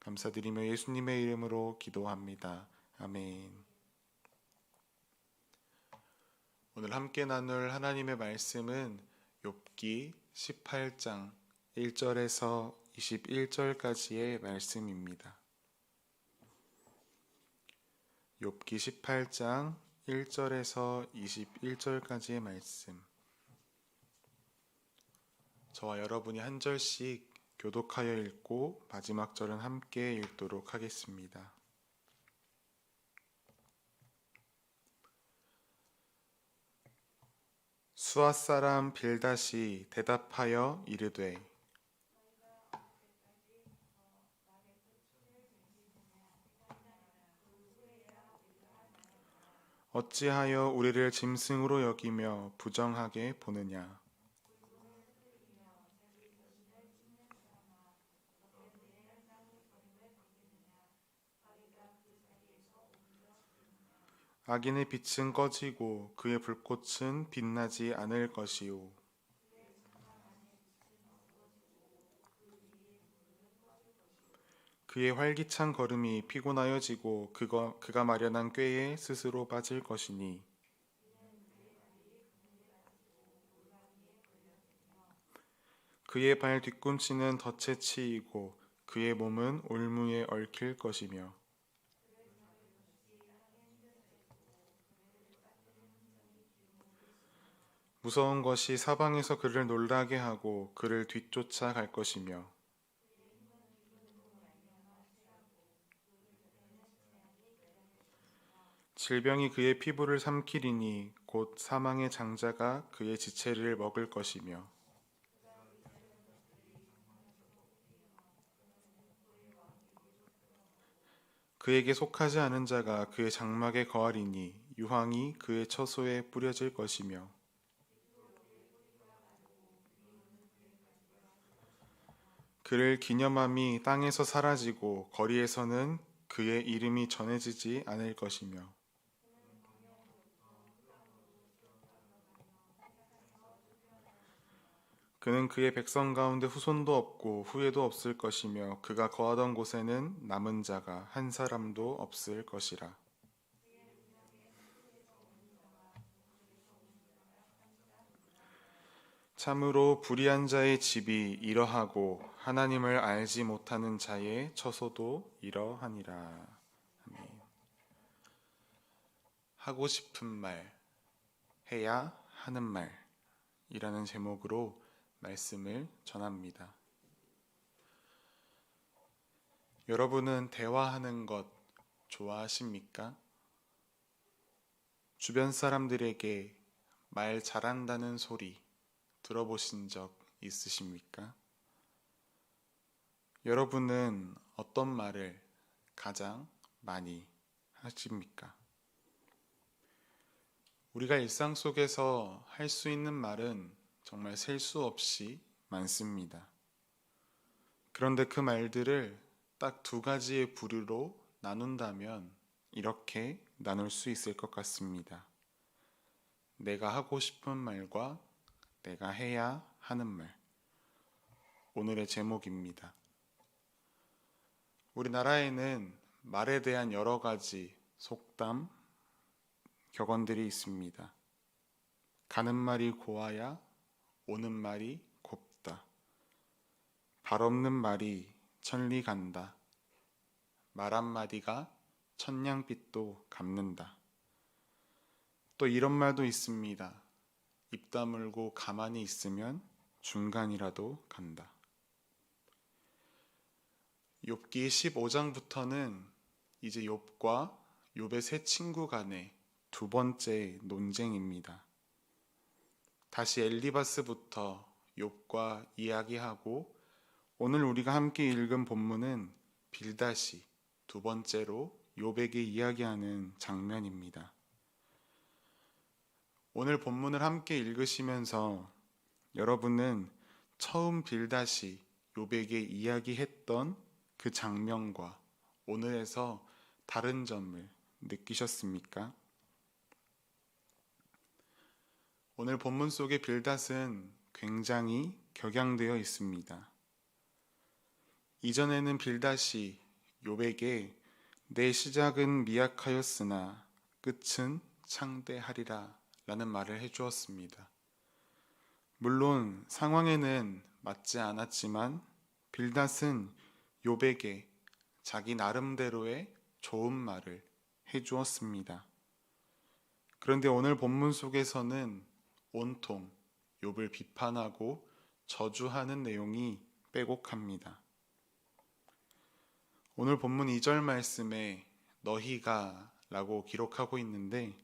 감사드리며 예수님의 이름으로 기도합니다. 아멘. 오늘 함께 나눌 하나님의 말씀은 욥기 18장 1절에서 21절까지의 말씀입니다. 욥기 18장 1절에서 21절까지의 말씀. 저와 여러분이 한 절씩 교독하여 읽고 마지막 절은 함께 읽도록 하겠습니다. 수아 사람 빌닷이 대답하여 이르되 어찌하여 우리를 짐승으로 여기며 부정하게 보느냐. 악인의 빛은 꺼지고 그의 불꽃은 빛나지 않을 것이요. 그의 활기찬 걸음이 피곤하여지고 그가 마련한 꾀에 스스로 빠질 것이니 그의 발 뒤꿈치는 덫에 치이고 그의 몸은 올무에 얽힐 것이며 무서운 것이 사방에서 그를 놀라게 하고 그를 뒤쫓아 갈 것이며 질병이 그의 피부를 삼키리니 곧 사망의 장자가 그의 지체를 먹을 것이며 그에게 속하지 않은 자가 그의 장막에 거하리니 유황이 그의 처소에 뿌려질 것이며 그를 기념함이 땅에서 사라지고 거리에서는 그의 이름이 전해지지 않을 것이며 그는 그의 백성 가운데 후손도 없고 후예도 없을 것이며 그가 거하던 곳에는 남은 자가 한 사람도 없을 것이라. 참으로 불의한 자의 집이 이러하고 하나님을 알지 못하는 자의 처소도 이러하니라. 아멘. 하고 싶은 말, 해야 하는 말이라는 제목으로 말씀을 전합니다. 여러분은 대화하는 것 좋아하십니까? 주변 사람들에게 말 잘한다는 소리 들어보신 적 있으십니까? 여러분은 어떤 말을 가장 많이 하십니까? 우리가 일상 속에서 할 수 있는 말은 정말 셀 수 없이 많습니다. 그런데 그 말들을 딱 두 가지의 부류로 나눈다면 이렇게 나눌 수 있을 것 같습니다. 내가 하고 싶은 말과 내가 해야 하는 말. 오늘의 제목입니다. 우리나라에는 말에 대한 여러 가지 속담, 격언들이 있습니다. 가는 말이 고와야 오는 말이 곱다. 발 없는 말이 천리 간다. 말 한마디가 천냥빚도 갚는다. 또 이런 말도 있습니다. 입 다물고 가만히 있으면 중간이라도 간다. 욥기 15장부터는 이제 욥과 욥의 세 친구 간의 두 번째 논쟁입니다. 다시 엘리바스부터 욥과 이야기하고 오늘 우리가 함께 읽은 본문은 빌닷이 두 번째로 욥에게 이야기하는 장면입니다. 오늘 본문을 함께 읽으시면서 여러분은 처음 빌닷이 욥에게 이야기했던 그 장면과 오늘에서 다른 점을 느끼셨습니까? 오늘 본문 속의 빌닷은 굉장히 격양되어 있습니다. 이전에는 빌닷이 욥에게 내 시작은 미약하였으나 끝은 창대하리라 라는 말을 해주었습니다. 물론 상황에는 맞지 않았지만 빌닷은 욥에게 자기 나름대로의 좋은 말을 해주었습니다. 그런데 오늘 본문 속에서는 온통 욥을 비판하고 저주하는 내용이 빼곡합니다. 오늘 본문 2절 말씀에 너희가 라고 기록하고 있는데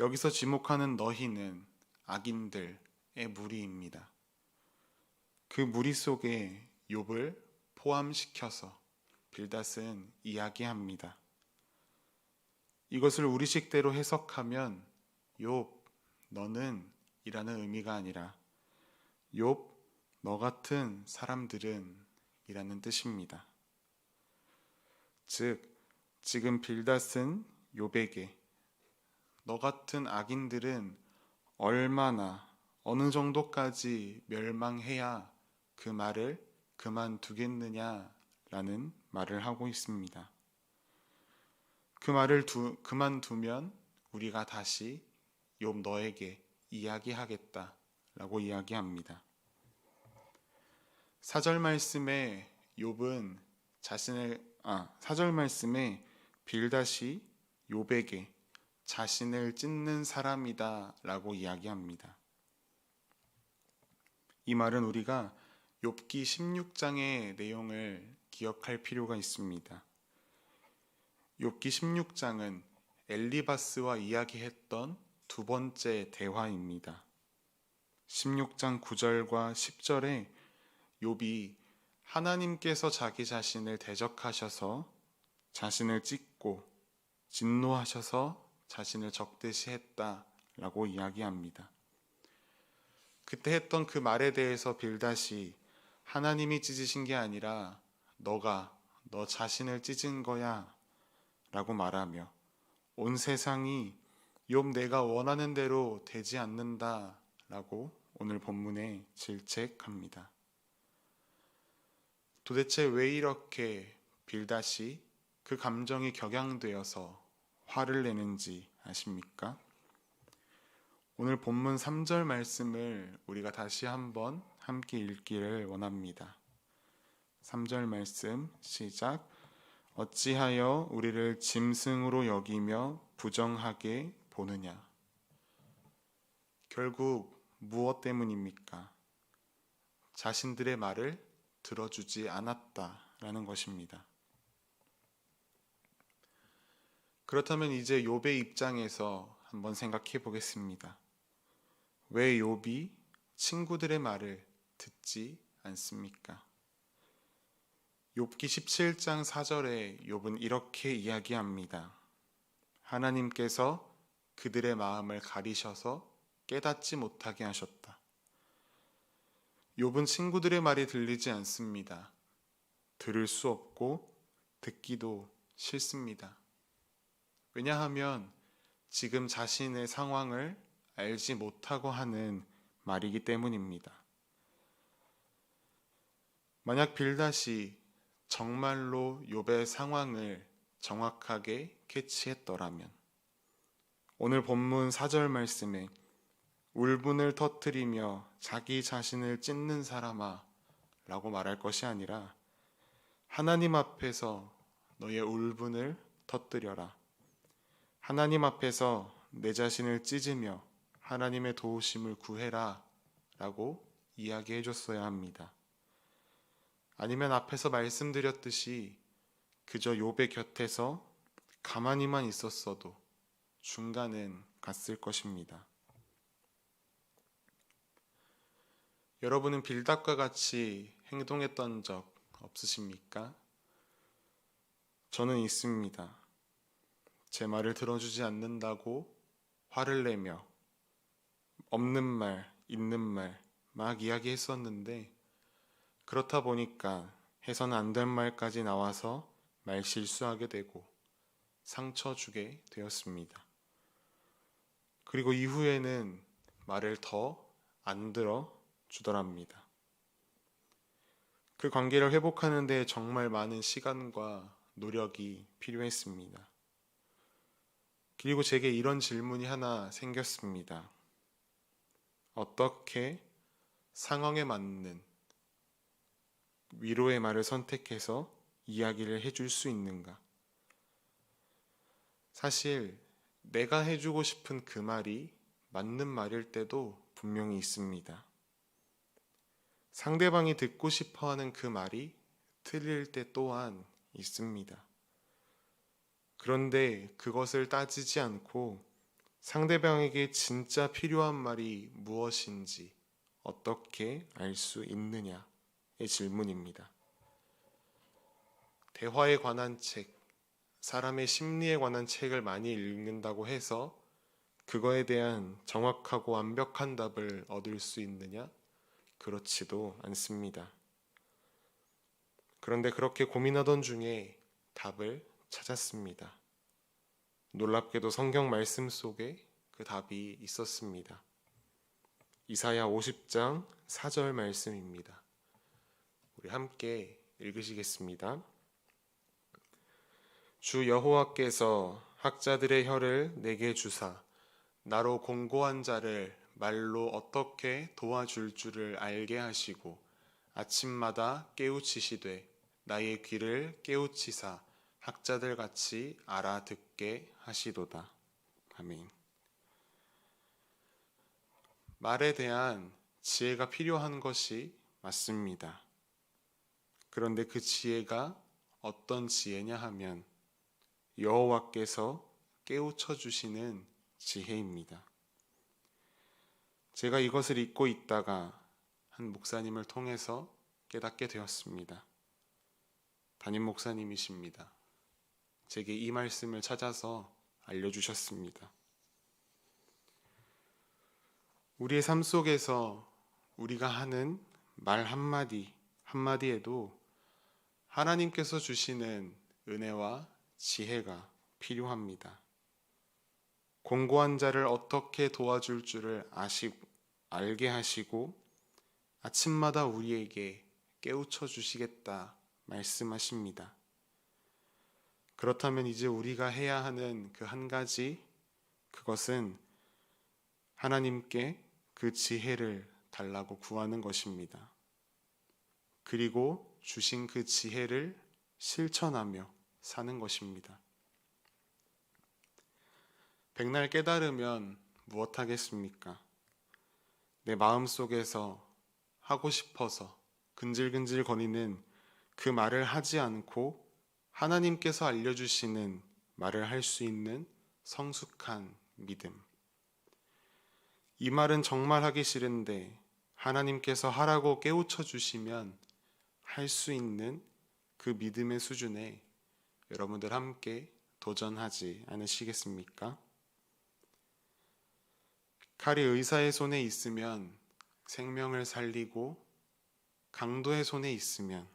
여기서 지목하는 너희는 악인들의 무리입니다. 그 무리 속에 욥을 포함시켜서 빌닷은 이야기합니다. 이것을 우리식대로 해석하면 욥 너는 이라는 의미가 아니라 욥 너 같은 사람들은 이라는 뜻입니다. 즉 지금 빌닷은 욥에게 너 같은 악인들은 얼마나 어느 정도까지 멸망해야 그 말을 그만두겠느냐라는 말을 하고 있습니다. 그 말을 그만두면 우리가 다시 욥 너에게 이야기하겠다라고 이야기합니다. 4절 말씀에 욥은 4절 말씀에 빌닷이 욥에게 자신을 찢는 사람이다 라고 이야기합니다. 이 말은 우리가 욥기 16장의 내용을 기억할 필요가 있습니다. 욥기 16장은 엘리바스와 이야기했던 두 번째 대화입니다. 16장 9절과 10절에 욥이 하나님께서 자기 자신을 대적하셔서 자신을 찢고 진노하셔서 자신을 적대시했다라고 이야기합니다. 그때 했던 그 말에 대해서 빌닷이 하나님이 찢으신 게 아니라 너가 너 자신을 찢은 거야 라고 말하며 온 세상이 욥 내가 원하는 대로 되지 않는다 라고 오늘 본문에 질책합니다. 도대체 왜 이렇게 빌닷이 그 감정이 격양되어서 화를 내는지 아십니까? 오늘 본문 3절 말씀을 우리가 다시 한번 함께 읽기를 원합니다. 3절 말씀 시작. 어찌하여 우리를 짐승으로 여기며 부정하게 보느냐. 결국 무엇 때문입니까? 자신들의 말을 들어주지 않았다라는 것입니다. 그렇다면 이제 욥의 입장에서 한번 생각해 보겠습니다. 왜 욥이 친구들의 말을 듣지 않습니까? 욥기 17장 4절에 욥은 이렇게 이야기합니다. 하나님께서 그들의 마음을 가리셔서 깨닫지 못하게 하셨다. 욥은 친구들의 말이 들리지 않습니다. 들을 수 없고 듣기도 싫습니다. 왜냐하면 지금 자신의 상황을 알지 못하고 하는 말이기 때문입니다. 만약 빌닷이 정말로 욥의 상황을 정확하게 캐치했더라면 오늘 본문 4절 말씀에 울분을 터뜨리며 자기 자신을 찢는 사람아 라고 말할 것이 아니라 하나님 앞에서 너의 울분을 터뜨려라. 하나님 앞에서 내 자신을 찢으며 하나님의 도우심을 구해라 라고 이야기해 줬어야 합니다. 아니면 앞에서 말씀드렸듯이 그저 욥의 곁에서 가만히만 있었어도 중간은 갔을 것입니다. 여러분은 빌닷과 같이 행동했던 적 없으십니까? 저는 있습니다. 제 말을 들어주지 않는다고 화를 내며 없는 말, 있는 말 막 이야기했었는데 그렇다 보니까 해서는 안 될 말까지 나와서 말 실수하게 되고 상처 주게 되었습니다. 그리고 이후에는 말을 더 안 들어 주더랍니다. 그 관계를 회복하는 데 정말 많은 시간과 노력이 필요했습니다. 그리고 제게 이런 질문이 하나 생겼습니다. 어떻게 상황에 맞는 위로의 말을 선택해서 이야기를 해줄 수 있는가? 사실 내가 해주고 싶은 그 말이 맞는 말일 때도 분명히 있습니다. 상대방이 듣고 싶어 하는 그 말이 틀릴 때 또한 있습니다. 그런데 그것을 따지지 않고 상대방에게 진짜 필요한 말이 무엇인지 어떻게 알 수 있느냐의 질문입니다. 대화에 관한 책, 사람의 심리에 관한 책을 많이 읽는다고 해서 그거에 대한 정확하고 완벽한 답을 얻을 수 있느냐? 그렇지도 않습니다. 그런데 그렇게 고민하던 중에 답을 찾았습니다. 놀랍게도 성경 말씀 속에 그 답이 있었습니다. 이사야 50장 4절 말씀입니다. 우리 함께 읽으시겠습니다. 주 여호와께서 학자들의 혀를 내게 주사 나로 공고한 자를 말로 어떻게 도와줄 줄을 알게 하시고 아침마다 깨우치시되 나의 귀를 깨우치사 학자들 같이 알아듣게 하시도다. 아멘. 말에 대한 지혜가 필요한 것이 맞습니다. 그런데 그 지혜가 어떤 지혜냐 하면 여호와께서 깨우쳐 주시는 지혜입니다. 제가 이것을 잊고 있다가 한 목사님을 통해서 깨닫게 되었습니다. 담임 목사님이십니다. 제게 이 말씀을 찾아서 알려주셨습니다. 우리의 삶 속에서 우리가 하는 말 한마디 한마디에도 하나님께서 주시는 은혜와 지혜가 필요합니다. 공고한 자를 어떻게 도와줄 줄을 알게 하시고 아침마다 우리에게 깨우쳐 주시겠다 말씀하십니다. 그렇다면 이제 우리가 해야 하는 그 한 가지, 그것은 하나님께 그 지혜를 달라고 구하는 것입니다. 그리고 주신 그 지혜를 실천하며 사는 것입니다. 백날 깨달으면 무엇하겠습니까? 내 마음속에서 하고 싶어서 근질근질 거리는 그 말을 하지 않고 하나님께서 알려주시는 말을 할 수 있는 성숙한 믿음. 이 말은 정말 하기 싫은데 하나님께서 하라고 깨우쳐 주시면 할 수 있는 그 믿음의 수준에 여러분들 함께 도전하지 않으시겠습니까? 칼이 의사의 손에 있으면 생명을 살리고 강도의 손에 있으면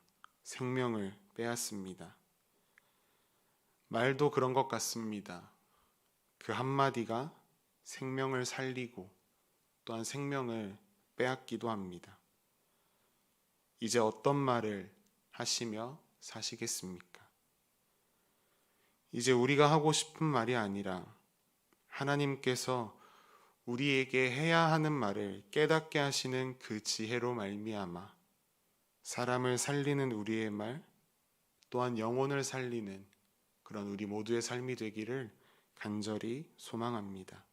생명을 빼앗습니다. 말도 그런 것 같습니다. 그 한마디가 생명을 살리고 또한 생명을 빼앗기도 합니다. 이제 어떤 말을 하시며 사시겠습니까? 이제 우리가 하고 싶은 말이 아니라 하나님께서 우리에게 해야 하는 말을 깨닫게 하시는 그 지혜로 말미암아 사람을 살리는 우리의 말, 또한 영혼을 살리는 그런 우리 모두의 삶이 되기를 간절히 소망합니다.